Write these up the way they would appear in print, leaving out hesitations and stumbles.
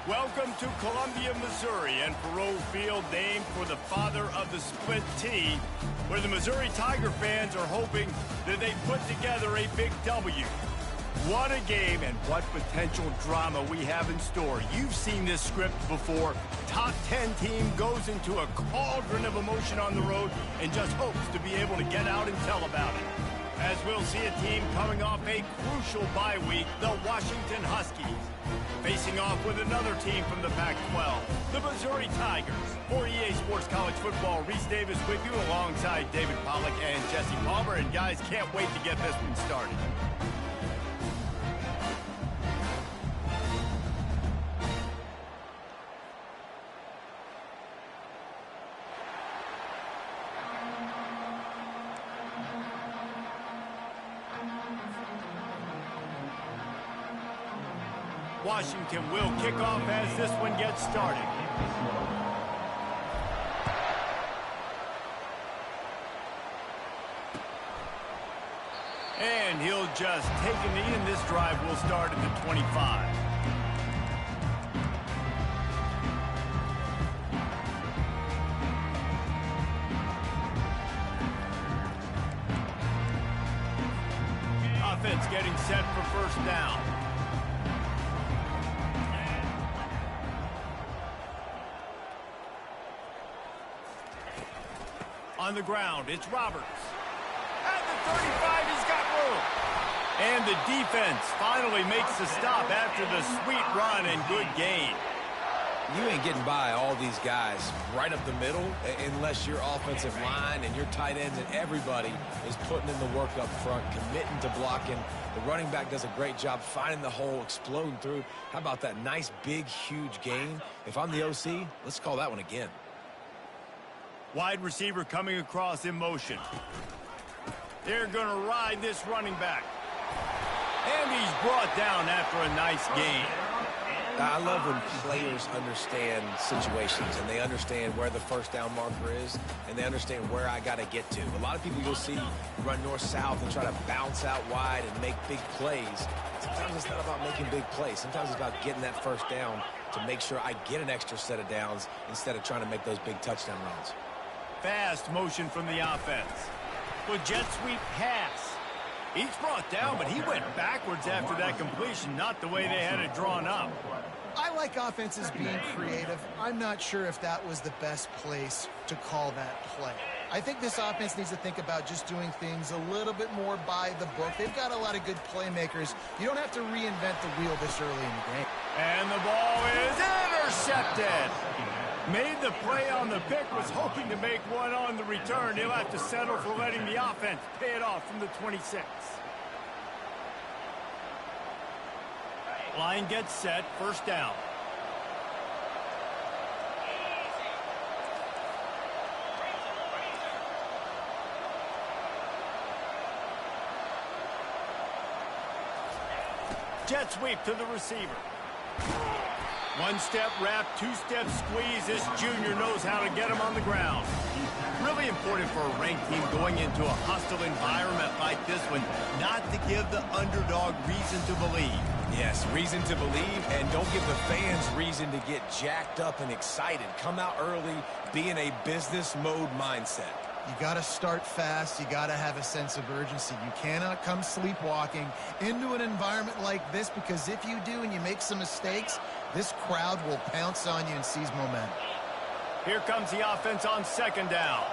Welcome to Columbia, Missouri, and Faroe Field, named for the father of the split T, where the Missouri Tiger fans are hoping that they put together a big W. What a game and what potential drama we have in store. You've seen this script before. Top 10 team goes into a cauldron of emotion on the road and just hopes to be able to get out and tell about it. As we'll see a team coming off a crucial bye week, the Washington Huskies, facing off with another team from the Pac-12, the Missouri Tigers. For EA Sports College Football, Reese Davis with you alongside David Pollack and Jesse Palmer. And guys, can't wait to get this one started. Washington will kick off as this one gets started. And he'll just take a knee, and this drive will start at the 25. Offense getting set for first down. On the ground, it's Roberts. At the 35, he's got room. And the defense finally makes the stop after the sweet run and good gain. You ain't getting by all these guys right up the middle unless your offensive line and your tight ends and everybody is putting in the work up front, committing to blocking. The running back does a great job finding the hole, exploding through. How about that nice, big, huge gain? If I'm the OC, let's call that one again. Wide receiver coming across in motion. They're going to ride this running back. And he's brought down after a nice gain. I love when players understand situations and they understand where the first down marker is and they understand where I got to get to. A lot of people you'll see run north-south and try to bounce out wide and make big plays. Sometimes it's not about making big plays. Sometimes it's about getting that first down to make sure I get an extra set of downs instead of trying to make those big touchdown runs. Fast motion from the offense. With jet sweep pass. He's brought down, but he went backwards after that completion, not the way they had it drawn up. I like offenses being creative. I'm not sure if that was the best place to call that play. I think this offense needs to think about just doing things a little bit more by the book. They've got a lot of good playmakers. You don't have to reinvent the wheel this early in the game. And the ball is intercepted. Made the play on the pick, was hoping to make one on the return. He'll have to settle for letting the offense pay it off from the 26. Line gets set, first down. Jet sweep to the receiver. One-step wrap, two-step squeeze. This junior knows how to get him on the ground. Really important for a ranked team going into a hostile environment like this one, not to give the underdog reason to believe. Yes, reason to believe, and don't give the fans reason to get jacked up and excited. Come out early, be in a business mode mindset. You got to start fast. You got to have a sense of urgency. You cannot come sleepwalking into an environment like this, because if you do and you make some mistakes, this crowd will pounce on you and seize momentum. Here comes the offense on second down.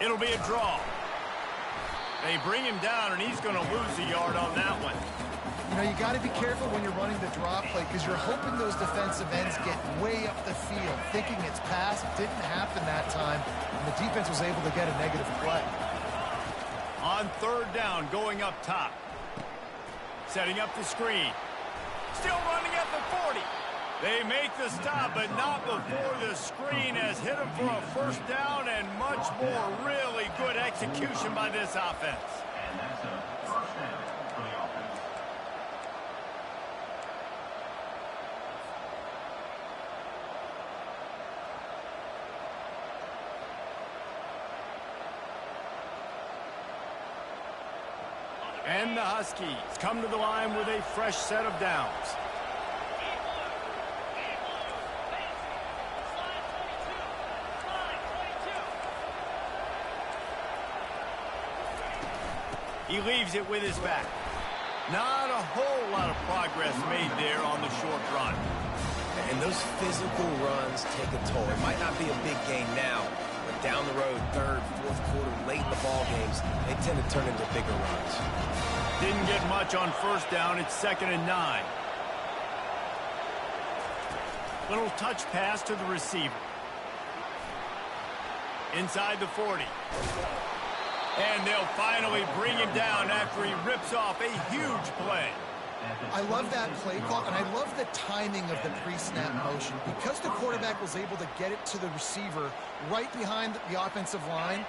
It'll be a draw. They bring him down, and he's going to lose a yard on that one. You know, you got to be careful when you're running the draw play, because you're hoping those defensive ends get way up the field, thinking it's pass. It didn't happen that time, and the defense was able to get a negative play. On third down, going up top. Setting up the screen. Still running at the 40. They make the stop, but not before the screen has hit them for a first down, and much more really good execution by this offense. And the Huskies come to the line with a fresh set of downs. He leaves it with his back. Not a whole lot of progress made there on the short run. And those physical runs take a toll. It might not be a big game now, but down the road, third, fourth quarter, late in the ball games, they tend to turn into bigger runs. Didn't get much on first down. It's 2nd and 9. Little touch pass to the receiver. Inside the 40. And they'll finally bring him down after he rips off a huge play. I love that play call, and I love the timing of the pre-snap motion. Because the quarterback was able to get it to the receiver right behind the offensive line,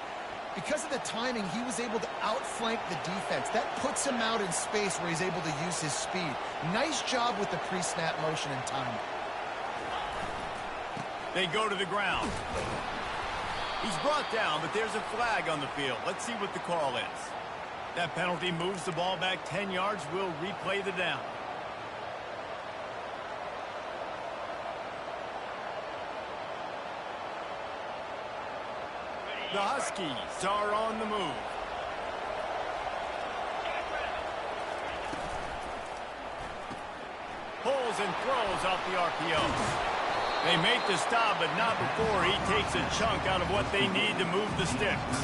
because of the timing, he was able to outflank the defense. That puts him out in space where he's able to use his speed. Nice job with the pre-snap motion and timing. They go to the ground. He's brought down, but there's a flag on the field. Let's see what the call is. That penalty moves the ball back 10 yards. We'll replay the down. The Huskies are on the move. Pulls and throws out the RPO. They make the stop, but not before he takes a chunk out of what they need to move the sticks.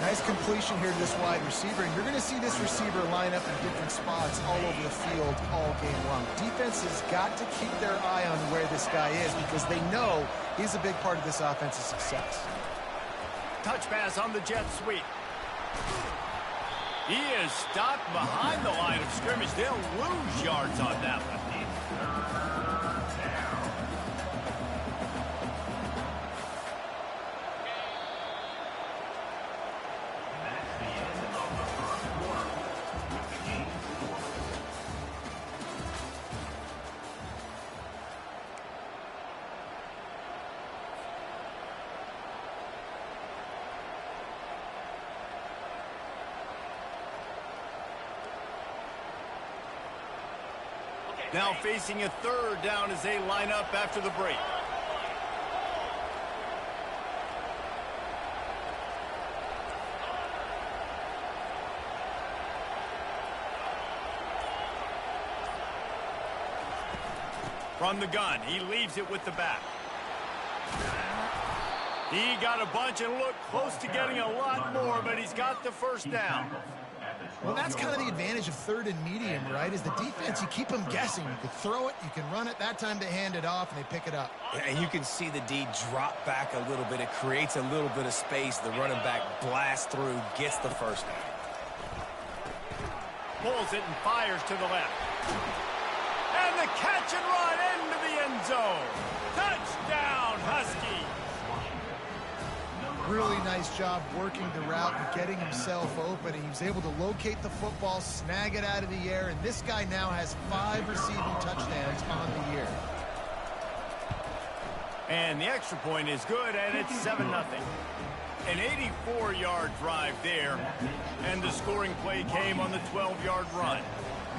Nice completion here to this wide receiver, and you're going to see this receiver line up in different spots all over the field all game long. Defense has got to keep their eye on where this guy is because they know he's a big part of this offense's success. Touch pass on the jet sweep. He is stopped behind the line of scrimmage. They'll lose yards on that one. Now facing a 3rd down as they line up after the break. From the gun, he leaves it with the back. He got a bunch and looked close to getting a lot more, but he's got the first down. Well, that's kind of the advantage of 3rd and medium, right? Is the defense, you keep them guessing. You can throw it, you can run it. That time they hand it off, and they pick it up. And you can see the D drop back a little bit. It creates a little bit of space. The running back blasts through, gets the first down. Pulls it and fires to the left. And the catch and run into the end zone. Touchdown, Husky. Really nice job working the route and getting himself open. He was able to locate the football, snag it out of the air, and this guy now has 5 receiving touchdowns on the year. And the extra point is good, and it's 7-0. An 84-yard drive there, and the scoring play came on the 12-yard run.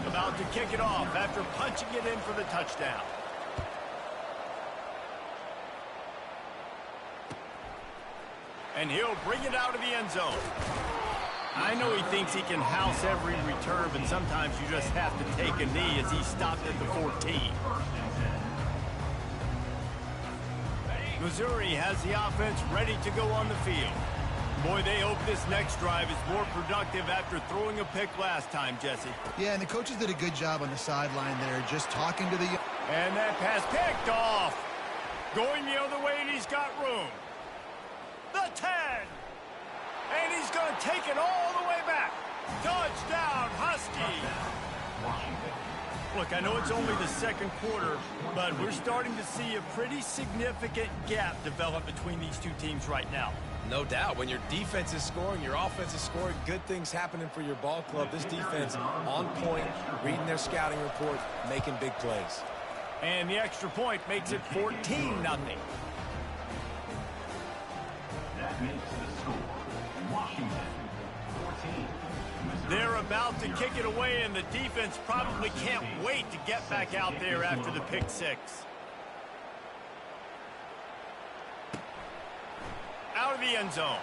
About to kick it off after punching it in for the touchdown. And he'll bring it out of the end zone. I know he thinks he can house every return, but sometimes you just have to take a knee as he stopped at the 14. Missouri has the offense ready to go on the field. Boy, they hope this next drive is more productive after throwing a pick last time, Jesse. Yeah, and the coaches did a good job on the sideline there, just talking to the... And that pass picked off. Going the other way, and he's got room. The 10. And he's going to take it all the way back. Touchdown, Husky. Look, I know it's only the 2nd quarter, but we're starting to see a pretty significant gap develop between these two teams right now. No doubt. When your defense is scoring, your offense is scoring, good things happening for your ball club. This defense on point, reading their scouting report, making big plays. And the extra point makes it 14-0. That makes the score Washington 14, They're about to kick it away, and the defense probably can't wait to get back out there after the pick six. Out of the end zone.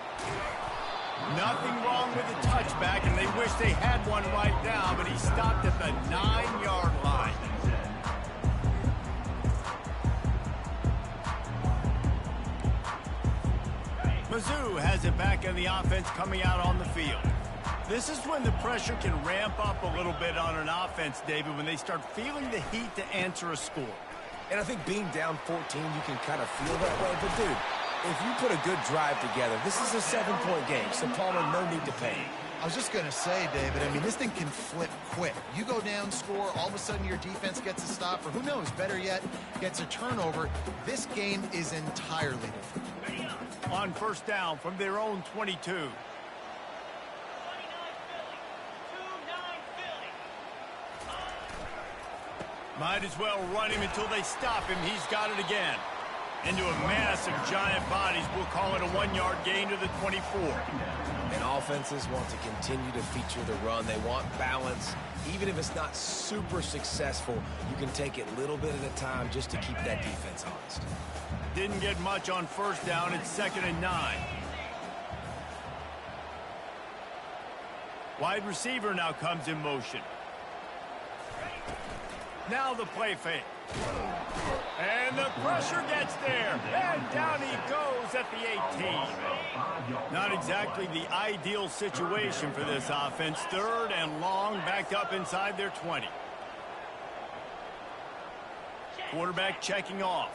Nothing wrong with the touchback, and they wish they had one right now, but he stopped at the 9-yard line. Mizzou has it back in the offense coming out on the field. This is when the pressure can ramp up a little bit on an offense, David, when they start feeling the heat to answer a score. And I think being down 14, you can kind of feel that way. But, dude, if you put a good drive together, this is a 7-point game, so Palmer, no need to panic. I was just going to say, David, I mean, this thing can flip quick. You go down, score, all of a sudden your defense gets a stop, or who knows, better yet, gets a turnover. This game is entirely different. On first down from their own 22. Might as well run him until they stop him. He's got it again. Into a mass of giant bodies. We'll call it a 1-yard gain to the 24. And offenses want to continue to feature the run. They want balance. Even if it's not super successful, you can take it a little bit at a time just to keep that defense honest. Didn't get much on first down. It's 2nd and 9. Wide receiver now comes in motion. Now the play fake. And the pressure gets there. And down he goes at the 18. Not exactly the ideal situation for this offense. 3rd and long, backed up inside their 20. Quarterback checking off.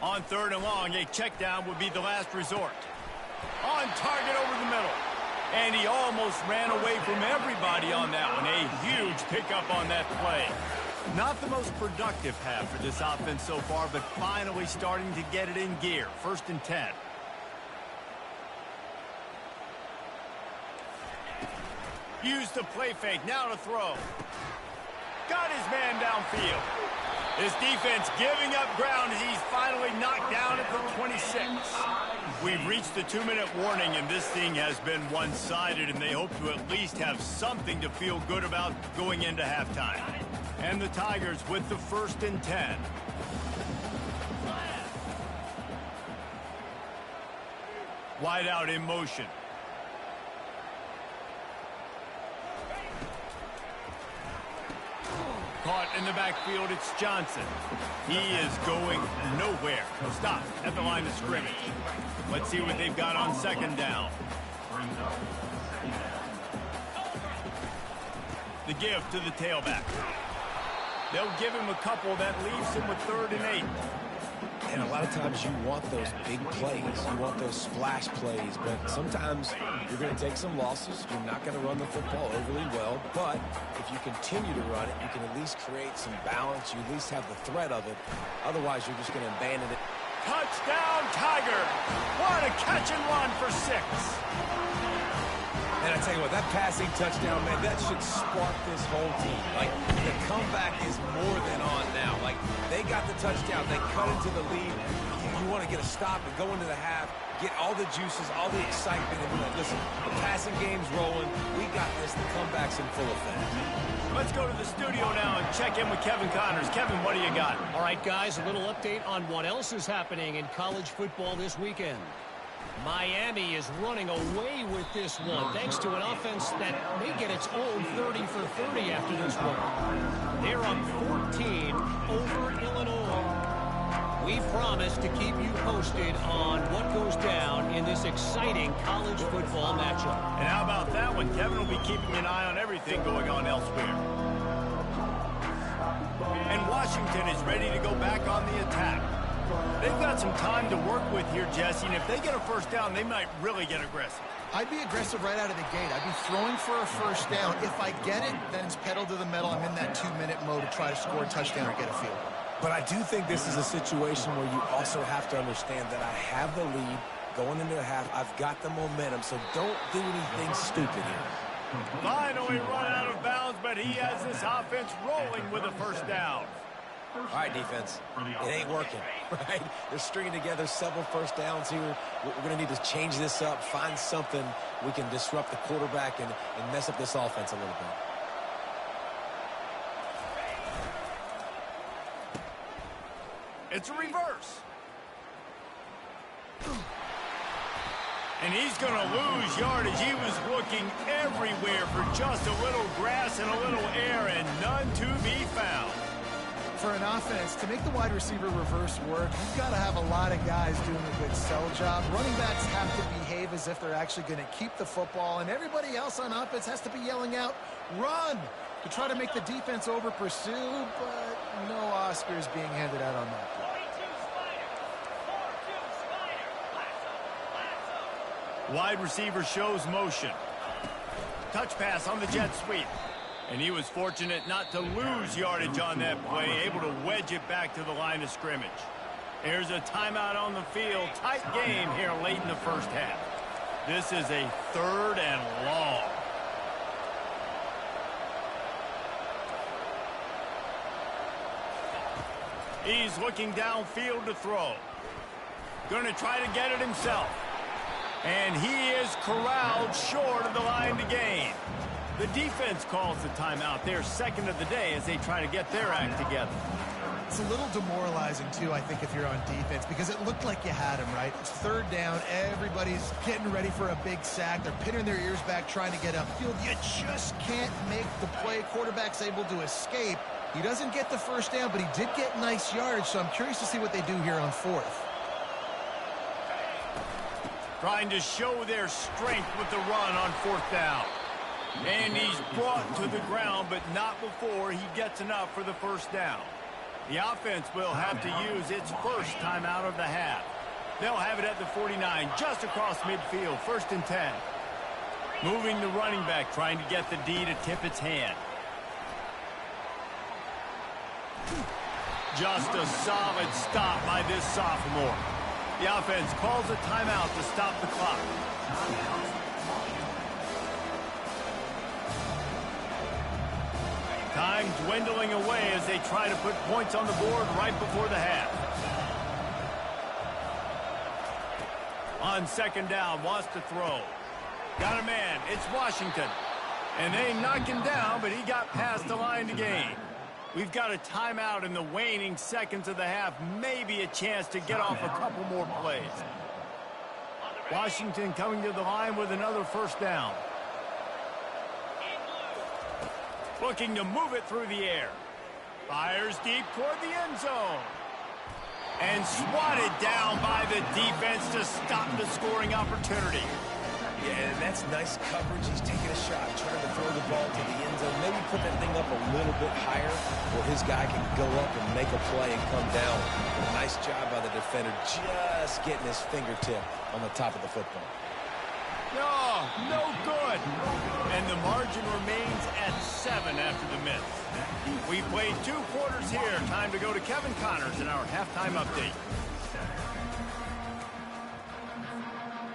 On 3rd and long, a check down would be the last resort. On target over the middle. And he almost ran away from everybody on that one. A huge pickup on that play. Not the most productive half for this offense so far, but finally starting to get it in gear. 1st and 10. Use the play fake. Now to throw. Got his man downfield. His defense giving up ground as he's finally knocked down at the 26. We've reached the 2-minute warning, and this thing has been one-sided, and they hope to at least have something to feel good about going into halftime. And the Tigers with the 1st and 10. Wide out in motion. Caught in the backfield, it's Johnson. He is going nowhere. Stop at the line of scrimmage. Let's see what they've got on 2nd down. The give to the tailback. They'll give him a couple. That leaves him with 3rd and 8. And a lot of times you want those big plays. You want those splash plays. But sometimes you're going to take some losses. You're not going to run the football overly well. But if you continue to run it, you can at least create some balance. You at least have the threat of it. Otherwise, you're just going to abandon it. Touchdown, Tiger. What a catch and run for 6. And I tell you what, that passing touchdown, man, that should spark this whole team. Like, the comeback is more than on now. Like, they got the touchdown. They cut into the lead. You want to get a stop and go into the half, get all the juices, all the excitement, and be like, listen, the passing game's rolling. We got this. The comeback's in full effect. Let's go to the studio now and check in with Kevin Connors. Kevin, what do you got? All right, guys, a little update on what else is happening in college football this weekend. Miami is running away with this one, thanks to an offense that may get its own 30 for 30 after this one. They're up 14 over Illinois. We promise to keep you posted on what goes down in this exciting college football matchup. And how about that one? Kevin will be keeping an eye on everything going on elsewhere. And Washington is ready to go back on the attack. They've got some time to work with here, Jesse, and if they get a first down, they might really get aggressive. I'd be aggressive right out of the gate. I'd be throwing for a first down. If I get it, then it's pedal to the metal. I'm in that 2-minute mode to try to score a touchdown or get a field. But I do think this is a situation where you also have to understand that I have the lead going into the half. I've got the momentum, so don't do anything stupid here. Finally run out of bounds but he has this offense rolling with a first down. All right, defense, it ain't working, right? They're stringing together several first downs here. We're going to need to change this up, find something we can disrupt the quarterback and mess up this offense a little bit. It's a reverse. And he's going to lose yardage. He was looking everywhere for just a little grass and a little air, and none to be found. For an offense, to make the wide receiver reverse work, you've got to have a lot of guys doing a good sell job. Running backs have to behave as if they're actually going to keep the football, and everybody else on offense has to be yelling out, run, to try to make the defense over-pursue, but no Oscars being handed out on that play. Wide receiver shows motion. Touch pass on the jet sweep. And he was fortunate not to lose yardage on that play, able to wedge it back to the line of scrimmage. There's a timeout on the field. Tight game here late in the first half. This is a 3rd and long. He's looking downfield to throw. Going to try to get it himself. And he is corralled short of the line to gain. The defense calls the timeout, their second of the day, as they try to get their act together. It's a little demoralizing, too, I think, if you're on defense, because it looked like you had him, right? It's 3rd down. Everybody's getting ready for a big sack. They're pinning their ears back, trying to get upfield. You just can't make the play. Quarterback's able to escape. He doesn't get the first down, but he did get nice yardage, so I'm curious to see what they do here on 4th. Trying to show their strength with the run on 4th down. And he's brought to the ground, but not before he gets enough for the first down. The offense will have to use its first timeout of the half. They'll have it at the 49, just across midfield, 1st and 10. Moving the running back, trying to get the D to tip its hand. Just a solid stop by this sophomore. The offense calls a timeout to stop the clock. Time dwindling away as they try to put points on the board right before the half. On 2nd down, wants to throw. Got a man, it's Washington. And they knock him down, but he got past the line to gain. We've got a timeout in the waning seconds of the half. Maybe a chance to get off a couple more plays. Washington coming to the line with another first down. Looking to move it through the air. Fires deep toward the end zone. And swatted down by the defense to stop the scoring opportunity. Yeah, and that's nice coverage. He's taking a shot, trying to throw the ball to the end zone. Maybe put that thing up a little bit higher where his guy can go up and make a play and come down. But a nice job by the defender just getting his fingertip on the top of the football. No good. And the margin remains at 7 after the miss. We played 2 quarters here. Time to go to Kevin Connors in our halftime update.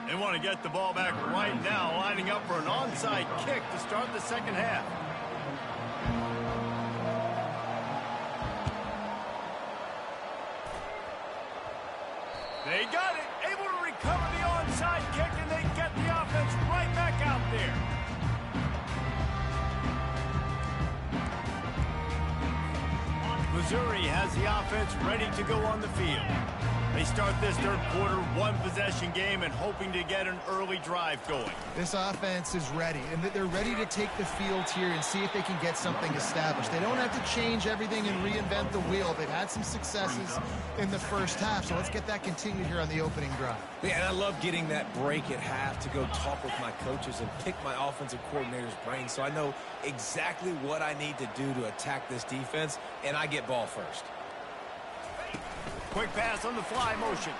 They want to get the ball back right now, lining up for an onside kick to start the second half. They got it, able to recover the onside kick, and they get the offense right back out there. Missouri has the offense ready to go on the field. They start this 3rd quarter, 1-possession game, and hoping to get an early drive going. This offense is ready, and they're ready to take the field here and see if they can get something established. They don't have to change everything and reinvent the wheel. They've had some successes in the first half, so let's get that continued here on the opening drive. Yeah, and I love getting that break at half to go talk with my coaches and pick my offensive coordinator's brain so I know exactly what I need to do to attack this defense, and I get ball first. Quick pass on the fly motion.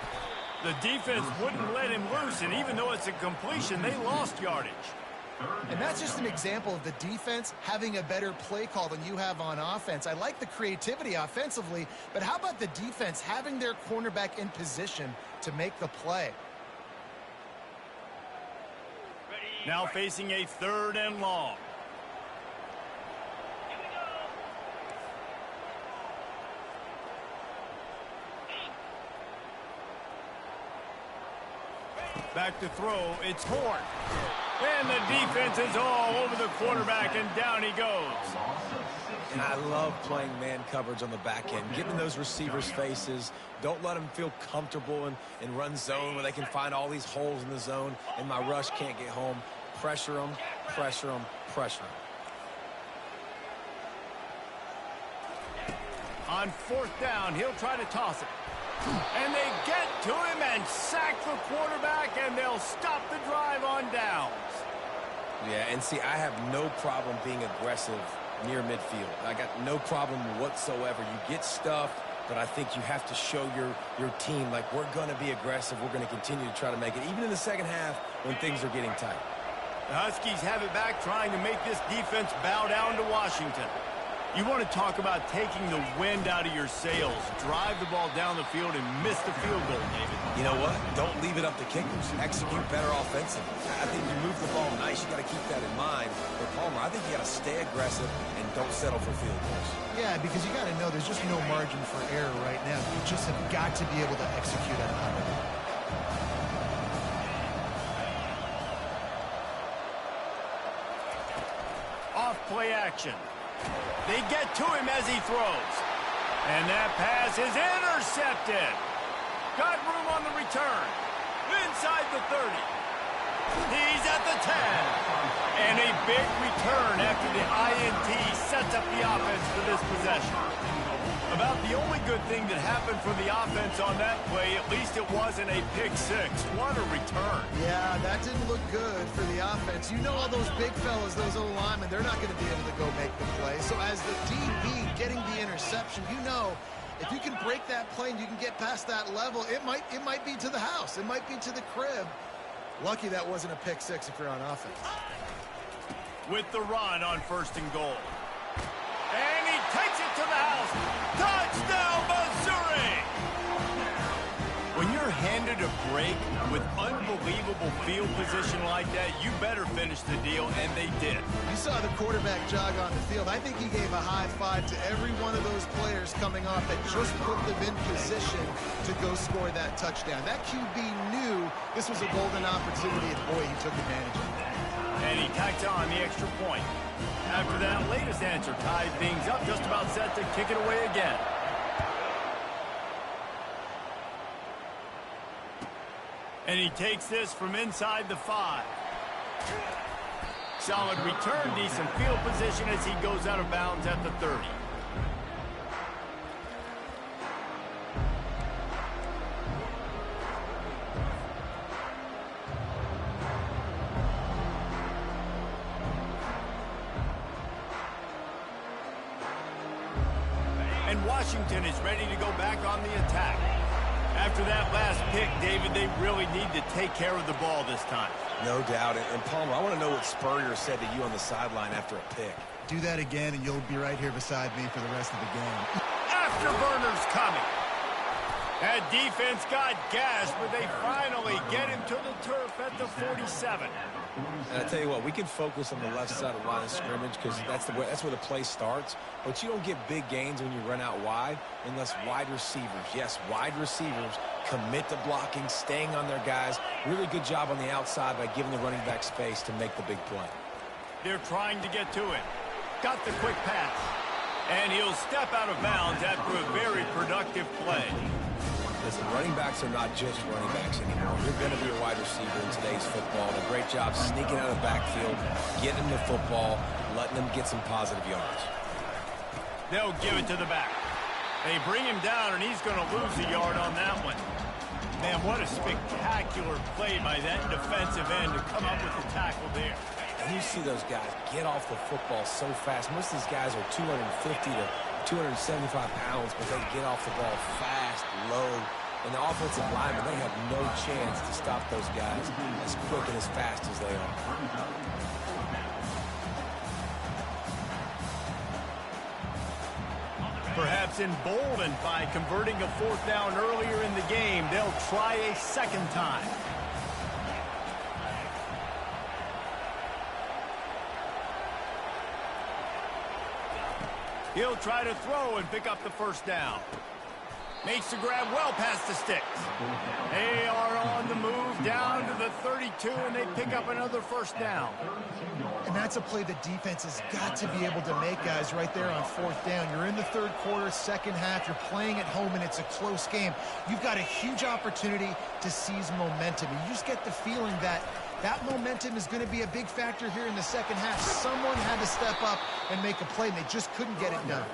The defense wouldn't let him loose, and even though it's a completion, they lost yardage. And that's just an example of the defense having a better play call than you have on offense. I like the creativity offensively, but how about the defense having their cornerback in position to make the play? Now facing a 3rd and long. Back to throw, it's Horn. And the defense is all over the quarterback, and down he goes. And I love playing man coverage on the back end, getting those receivers' faces. Don't let them feel comfortable in run zone where they can find all these holes in the zone, and my rush can't get home. Pressure them, pressure them, pressure them. On fourth down, he'll try to toss it. And they get to him and sack the quarterback, and they'll stop the drive on downs. Yeah, and see, I have no problem being aggressive near midfield. I got no problem whatsoever. You get stuff, but I think you have to show your team, like, we're going to be aggressive. We're going to continue to try to make it, even in the second half when things are getting tight. The Huskies have it back, trying to make this defense bow down to Washington. You want to talk about taking the wind out of your sails. Drive the ball down the field and miss the field goal, David. You know what? Don't leave it up to kickers. Execute better offensively. I think you move the ball nice. You got to keep that in mind. But Palmer, I think you got to stay aggressive and don't settle for field goals. Yeah, because you got to know there's just no margin for error right now. You just have got to be able to execute at a high level. Off play action. They get to him as he throws. And that pass is intercepted. Got room on the return. Inside the 30. He's at the 10. And a big return after the INT sets up the offense for this possession. About the only good thing that happened for the offense on that play, at least it wasn't a pick six. What a return. Yeah, that didn't look good for the offense. You know all those big fellas, those old linemen, they're not going to be able to go make the play. So as the DB getting the interception, you know if you can break that play and you can get past that level, it might be to the house. It might be to the crib. Lucky that wasn't a pick six if you're on offense. With the run on first and goal. And he takes it to the house. Touchdown, Missouri! When you're handed a break with unbelievable field position like that, you better finish the deal, and they did. You saw the quarterback jog on the field. I think he gave a high five to every one of those players coming off that just put them in position to go score that touchdown. That QB knew this was a golden opportunity, and boy, he took advantage of it. And he tacks on the extra point. After that latest answer tied things up, just about set to kick it away again. And he takes this from inside the 5. Solid return, decent field position as he goes out of bounds at the 30. And Washington is ready to go back on the attack. After that last pick, David, they really need to take care of the ball this time. No doubt. And Palmer, I want to know what Spurrier said to you on the sideline after a pick. Do that again, and you'll be right here beside me for the rest of the game. Afterburners coming. That defense got gas, but they finally get him to the turf at the 47. And I tell you what, we can focus on the left side of the line of scrimmage because that's where the play starts. But you don't get big gains when you run out wide unless wide receivers, yes, wide receivers, commit to blocking, staying on their guys. Really good job on the outside by giving the running back space to make the big play. They're trying to get to him. Got the quick pass. And he'll step out of bounds after a very productive play. Listen, running backs are not just running backs anymore. You're going to be a wide receiver in today's football. And a great job sneaking out of the backfield, getting the football, letting them get some positive yards. They'll give it to the back. They bring him down, and he's going to lose a yard on that one. Man, what a spectacular play by that defensive end to come up with the tackle there. And you see those guys get off the football so fast. Most of these guys are 250 to 275 pounds, but they get off the ball fast, low. And the offensive linemen, they have no chance to stop those guys as quick and as fast as they are. Perhaps emboldened by converting a fourth down earlier in the game, they'll try a second time. He'll try to throw and pick up the first down. Makes the grab well past the sticks. They are on the move down to the 32, and they pick up another first down. And that's a play the defense has got to be able to make, guys, right there on fourth down. You're in the third quarter, second half. You're playing at home, and it's a close game. You've got a huge opportunity to seize momentum. And you just get the feeling that that momentum is going to be a big factor here in the second half. Someone had to step up and make a play, and they just couldn't get it done.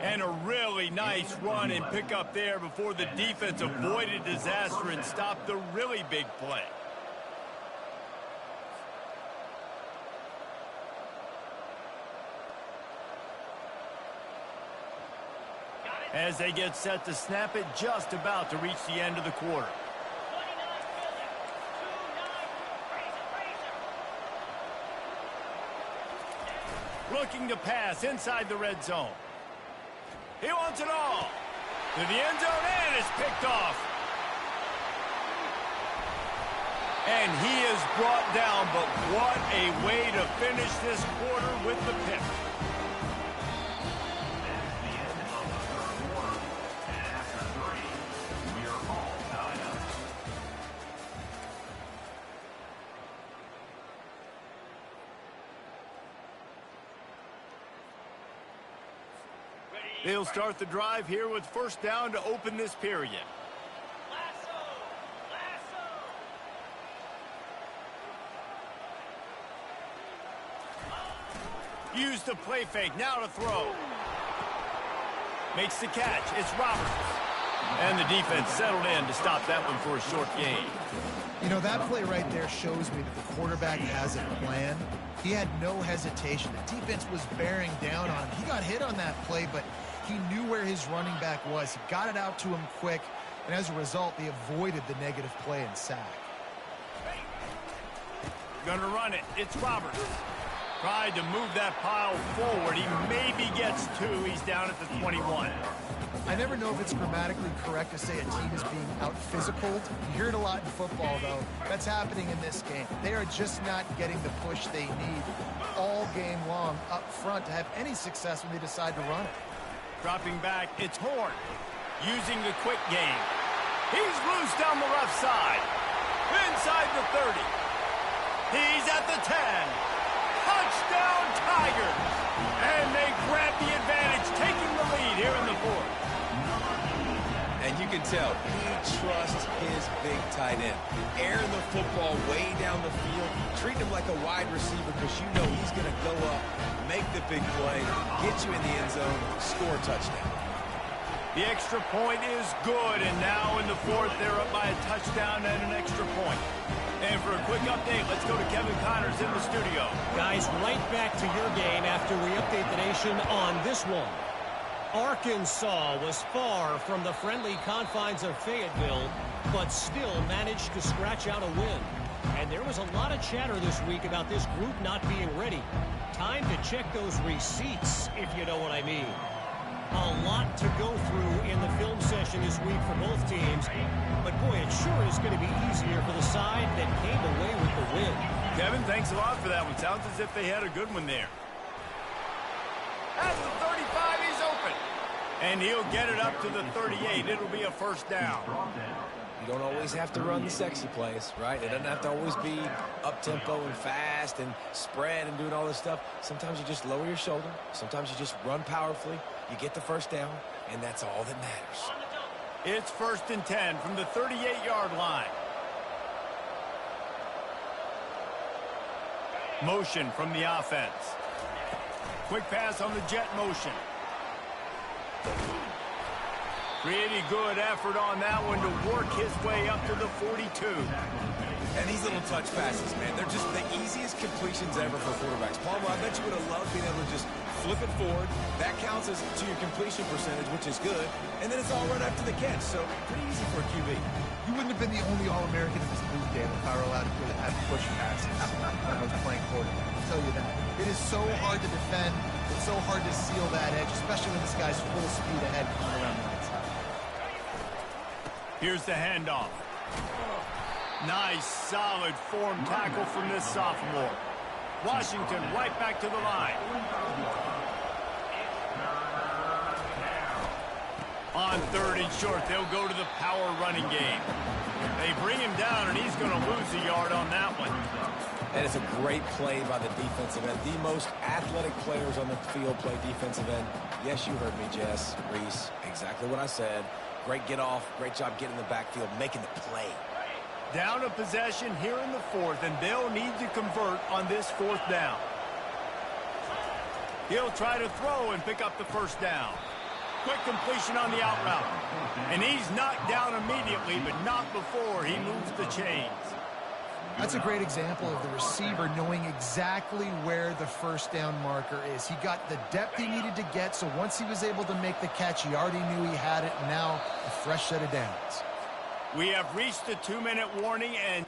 And a really nice run and pick up there before the defense avoided disaster and stopped the really big play. As they get set to snap it, just about to reach the end of the quarter. Looking to pass inside the red zone. He wants it all. To the end zone, and it's picked off. And he is brought down, but what a way to finish this quarter with the pick. They'll start the drive here with first down to open this period. Use the play fake, now to throw. Makes the catch, it's Roberts. And the defense settled in to stop that one for a short gain. You know, that play right there shows me that the quarterback has a plan. He had no hesitation. The defense was bearing down on him. He got hit on that play, but he knew where his running back was. He got it out to him quick, and as a result, they avoided the negative play and sack. Gonna run it. It's Roberts. Tried to move that pile forward. He maybe gets two. He's down at the 21. I never know if it's grammatically correct to say a team is being out-physicaled. You hear it a lot in football, though. That's happening in this game. They are just not getting the push they need all game long up front to have any success when they decide to run it. Dropping back, it's Horn. Using the quick game. He's loose down the left side. Inside the 30. He's at the 10. Touchdown, Tigers! And they grab the advantage, taking the lead here in the fourth. And you can tell he trusts his big tight end. Airing the football way down the field, treating him like a wide receiver because you know he's going to go up, make the big play, get you in the end zone, score a touchdown. The extra point is good, and now in the fourth, they're up by a touchdown and an extra point. And for a quick update, let's go to Kevin Connors in the studio. Guys, right back to your game after we update the nation on this one. Arkansas was far from the friendly confines of Fayetteville, but still managed to scratch out a win. And there was a lot of chatter this week about this group not being ready. Time to check those receipts, if you know what I mean. A lot to go through in the film session this week for both teams. But, boy, it sure is going to be easier for the side that came away with the win. Kevin, thanks a lot for that one. Sounds as if they had a good one there. At the 35, he's open. And he'll get it up to the 38. It'll be a first down. You don't always have to run the sexy plays, right? It doesn't have to always be up-tempo and fast and spread and doing all this stuff. Sometimes you just lower your shoulder. Sometimes you just run powerfully. You get the first down, and that's all that matters. It's first and 10 from the 38-yard line. Motion from the offense. Quick pass on the jet motion. Pretty good effort on that one to work his way up to the 42. And these little touch passes, man, they're just the easiest completions ever for quarterbacks. Palmer, I bet you would have loved being able to just flip it forward. That counts as to your completion percentage, which is good. And then it's all run after the catch, so pretty easy for a QB. You wouldn't have been the only All-American in this league, Dan, if I were allowed to have push passes when I was playing quarterback. I'll tell you that. It is so hard to defend. It's so hard to seal that edge, especially when this guy's full speed ahead coming around the outside. Here's the handoff. Nice, solid form tackle from this sophomore. Washington right back to the line. On On 3rd and short, they'll go to the power running game. They bring him down, and he's going to lose a yard on that one. And it's a great play by the defensive end. The most athletic players on the field play defensive end. Yes, you heard me, Jess, Reese. Exactly what I said. Great get off. Great job getting in the backfield, making the play. Down a possession here in the 4th, and they'll need to convert on this 4th down. He'll try to throw and pick up the 1st down. Quick completion on the out route. And he's knocked down immediately, but not before he moves the chains. That's a great example of the receiver knowing exactly where the 1st down marker is. He got the depth he needed to get, so once he was able to make the catch, he already knew he had it, and now a fresh set of downs. We have reached the 2-minute warning, and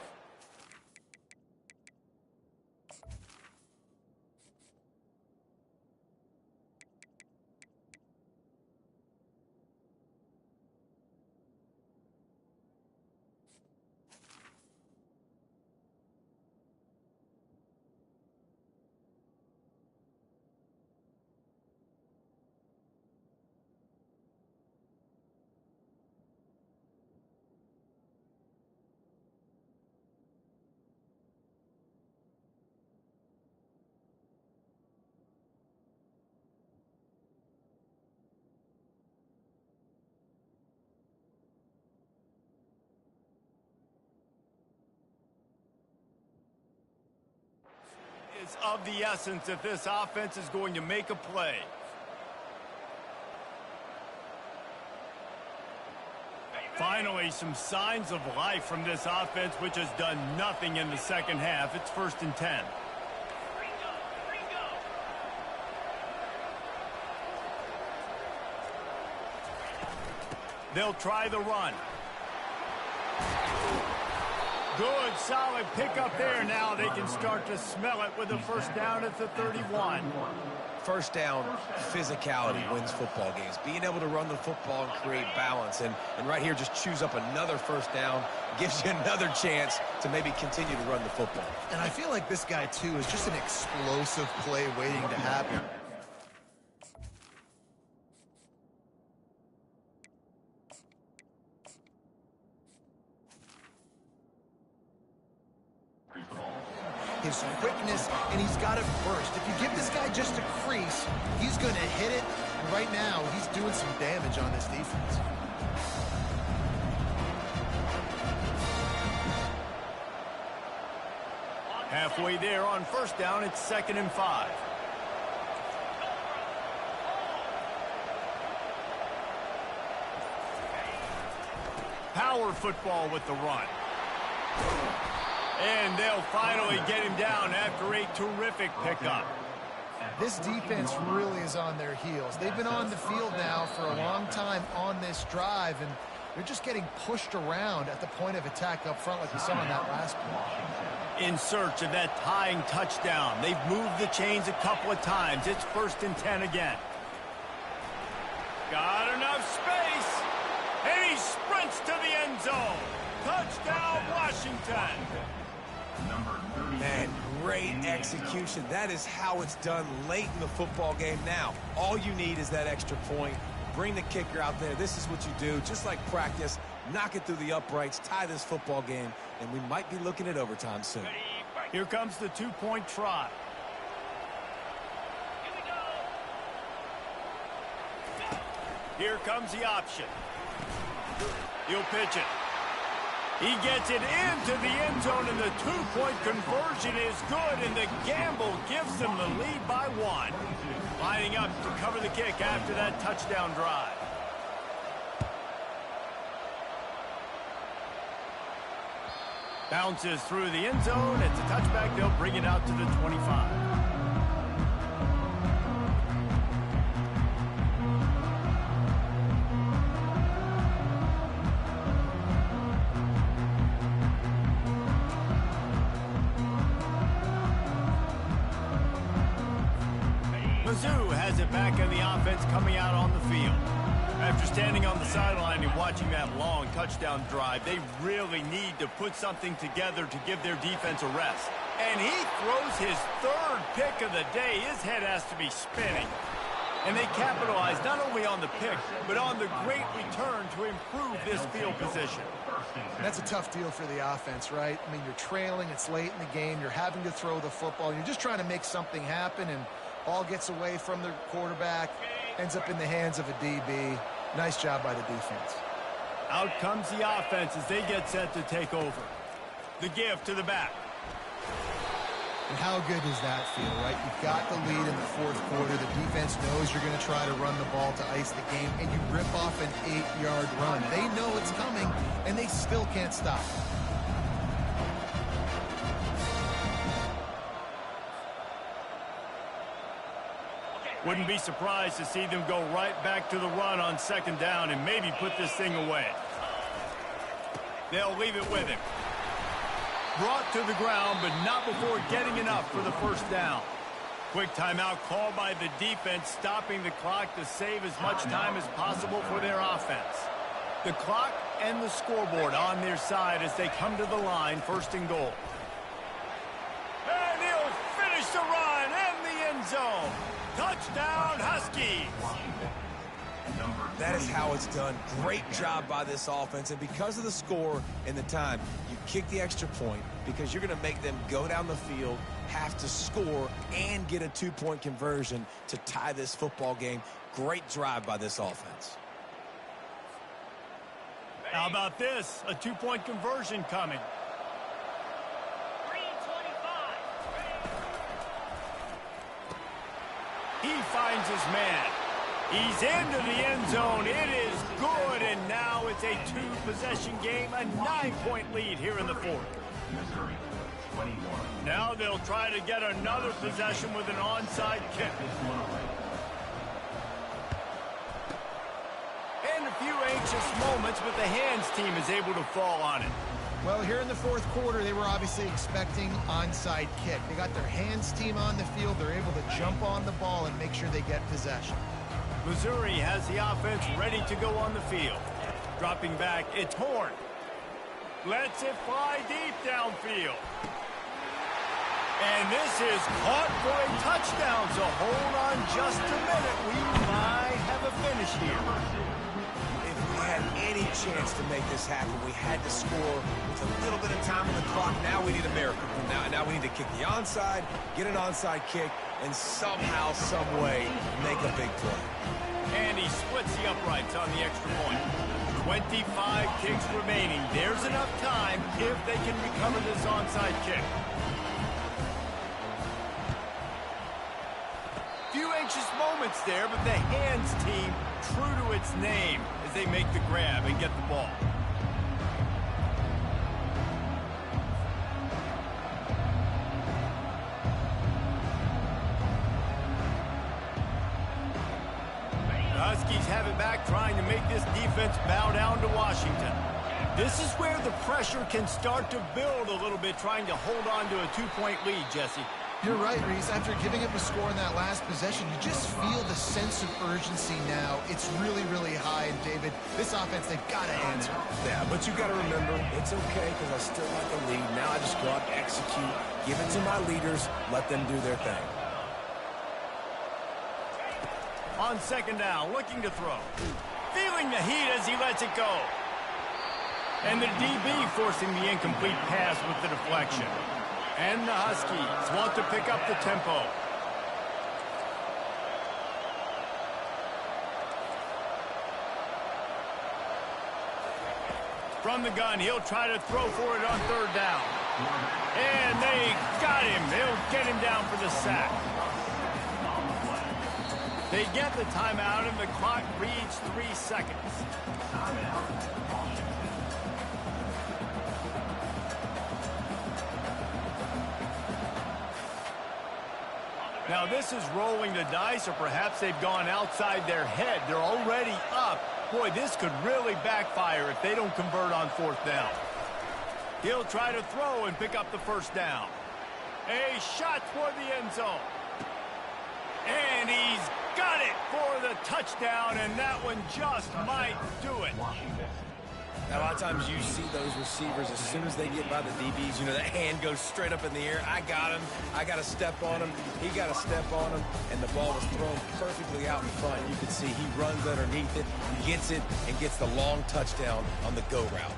is of the essence if this offense is going to make a play. Finally, some signs of life from this offense, which has done nothing in the 2nd half. It's 1st and 10. They'll try the run. Good, solid pickup there. Now they can start to smell it with a 1st down at the 31. 1st down, physicality wins football games. Being able to run the football and create balance. And right here, just choose up another 1st down. Gives you another chance to maybe continue to run the football. And I feel like this guy, too, is just an explosive play waiting to happen. His quickness, and he's got it burst. If you give this guy just a crease, he's going to hit it. And right now, he's doing some damage on this defense. Halfway there on 1st down, it's 2nd and 5. Power football with the run. And they'll finally get him down after a terrific pickup. This defense really is on their heels. They've been on the field now for a long time on this drive, and they're just getting pushed around at the point of attack up front like we saw on that last play. In search of that tying touchdown. They've moved the chains a couple of times. It's 1st and 10 again. Got enough space, and he sprints to the end zone. Touchdown, Washington. Man, great execution. That is how it's done late in the football game. Now, all you need is that extra point. Bring the kicker out there. This is what you do. Just like practice, knock it through the uprights, tie this football game, and we might be looking at overtime soon. Here comes the 2-point try. Here comes the option. He'll pitch it. He gets it into the end zone, and the 2-point conversion is good, and the gamble gives them the lead by 1. Lining up to cover the kick after that touchdown drive. Bounces through the end zone. It's a touchback. They'll bring it out to the 25. Has it back in the offense coming out on the field. After standing on the sideline and watching that long touchdown drive, they really need to put something together to give their defense a rest. And he throws his 3rd pick of the day. His head has to be spinning. And they capitalize not only on the pick, but on the great return to improve this field position. That's a tough deal for the offense, right? I mean, you're trailing, it's late in the game, you're having to throw the football, you're just trying to make something happen, and ball gets away from the quarterback, ends up in the hands of a DB. Nice job by the defense. Out comes the offense as they get set to take over. The give to the back. And how good does that feel, right? You've got the lead in the fourth quarter. The defense knows you're going to try to run the ball to ice the game, and you rip off an 8-yard run. They know it's coming, and they still can't stop it. Wouldn't be surprised to see them go right back to the run on second down and maybe put this thing away. They'll leave it with him. Brought to the ground, but not before getting enough for the first down. Quick timeout called by the defense, stopping the clock to save as much time as possible for their offense. The clock and the scoreboard on their side as they come to the line, first and goal. And he'll finish the run and the end zone. Touchdown, Huskies! That is how it's done. Great job by this offense. And because of the score and the time, you kick the extra point because you're going to make them go down the field, have to score, and get a two-point conversion to tie this football game. Great drive by this offense. How about this? A two-point conversion coming. He finds his man. He's into the end zone. It is good, and now it's a two-possession game, a 9-point lead here in the fourth. Now they'll try to get another possession with an onside kick. And a few anxious moments, but the hands team is able to fall on it. Well, here in the fourth quarter, they were obviously expecting onside kick. They got their hands team on the field. They're able to jump on the ball and make sure they get possession. Missouri has the offense ready to go on the field. Dropping back, it's Horn. Lets it fly deep downfield. And this is caught for a touchdown, so hold on just a minute. We might have a finish here. If we had any chance to make this happen, we had to score with a little bit of time on the clock. Now we need a miracle. Now we need to kick the onside, get an onside kick, and somehow, some way, make a big play. And he splits the uprights on the extra point. 25 kicks remaining. There's enough time if they can recover this onside kick. Few anxious moments there, but the hands team true to its name as they make the grab and get the ball. The Huskies have it back, trying to make this defense bow down to Washington. This is where the pressure can start to build a little bit, trying to hold on to a two-point lead, Jesse. You're right, Reese. After giving up a score in that last possession, you just feel the sense of urgency now. It's really, really high. And, David, this offense, they've got to answer. Yeah, but you got to remember, it's okay because I still like the lead. Now I just go out and execute, give it to my leaders, let them do their thing. On second down, looking to throw. Feeling the heat as he lets it go. And the DB forcing the incomplete pass with the deflection. And the Huskies want to pick up the tempo. From the gun, he'll try to throw for it on third down. And they got him. They'll get him down for the sack. They get the timeout, and the clock reads 3 seconds. Now this is rolling the dice, or perhaps they've gone outside their head. They're already up. Boy, this could really backfire if they don't convert on fourth down. He'll try to throw and pick up the first down. A shot toward the end zone. And he's got it for the touchdown, and that one just might do it. Now, a lot of times you see those receivers, as soon as they get by the DBs, you know, that hand goes straight up in the air. I got him. I got to step on him. He got to step on him. And the ball was thrown perfectly out in front. You can see he runs underneath it, gets it, and gets the long touchdown on the go route.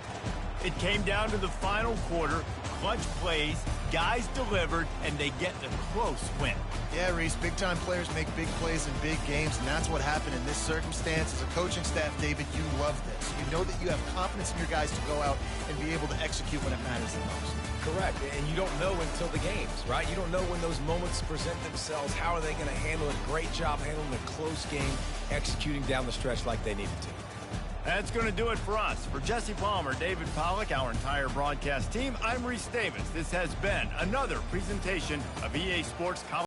It came down to the final quarter. Clutch plays, guys delivered, and they get the close win. Yeah, Reese, big-time players make big plays in big games, and that's what happened in this circumstance. As a coaching staff, David, you love this. You know that you have confidence in your guys to go out and be able to execute when it matters the most. Correct, and you don't know until the games, right? You don't know when those moments present themselves. How are they going to handle it? Great job handling a close game, executing down the stretch like they needed to. That's going to do it for us. For Jesse Palmer, David Pollack, our entire broadcast team, I'm Reese Davis. This has been another presentation of EA Sports College.